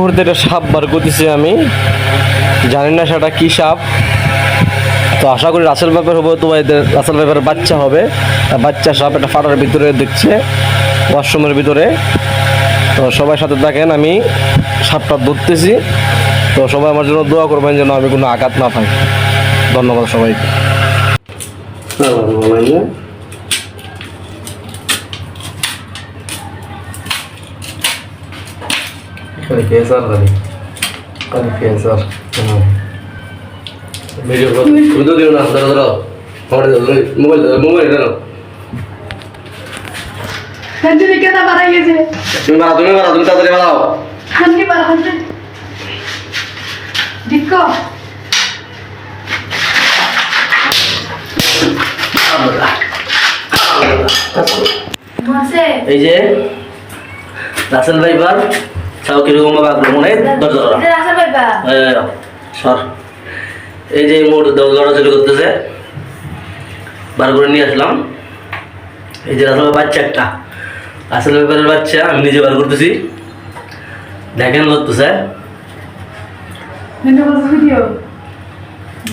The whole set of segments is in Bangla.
মুহূর্তে একটা সাপ বার করতেছি আমি, জানি না সেটা কী সাপ। তো আশা করি রাসেল ভাইপার হবে, তো এদের রাসেল ভাইপারের বাচ্চা হবে। বাচ্চা সাপ একটা ফাটার ভিতরে দেখছে, ওয়াশরুমের ভিতরে। তো সবাই সাথে থাকেন, আমি সাপটা ধরতেছি। তো সবাই আমার জন্য দোয়া করবেন যেন আমি কোনো আঘাত না পাই। ধন্যবাদ সবাইকে। তুমি তাড়াতাড়ি বাড়াও। এই যে রাসেল ভাইপার তাও কিরকম ভাবে আক্রমণে সর। এই যে দৌড়াদৌড়ি করতেছে, বার করে নিয়ে আসলাম। এই যে রাসেল বাচ্চা একটা, রাসেল ভাইপারের বাচ্চা আমি নিজে বার করতেছি। দেখেন লড়তেছে,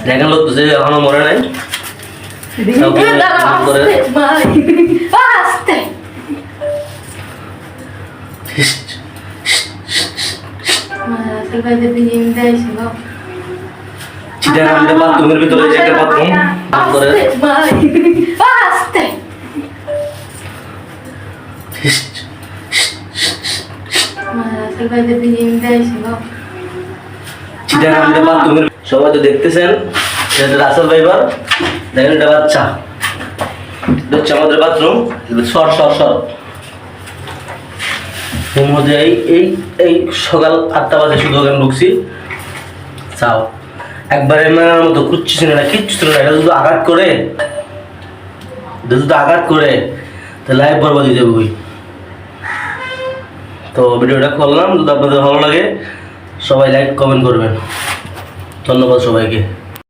দেখেন লড়তেছে, এখনো মরে নাই। বাথরুমের ভিতরে যে একটা বাথরুম করে সবাই তো দেখতেছেন রাসেল ভাইপার। দেখেন এটা বাচ্চা, হচ্ছে আমাদের বাথরুম। সর সর সর। এর মধ্যে এই সকাল 8টা বাজে শুধু ওখানে ঢুকছি। চাও একবারে মেলার মতো কুচ্ছি ছিল না, কিচ্ছু ছিল না। এটা শুধু আঘাত করে, আঘাত করে তো লাইভ বরবাদ হয়ে যাবে। তো ভিডিওটা করলাম, যদি আপনাদের ভালো লাগে সবাই লাইক কমেন্ট করবেন। ধন্যবাদ সবাইকে।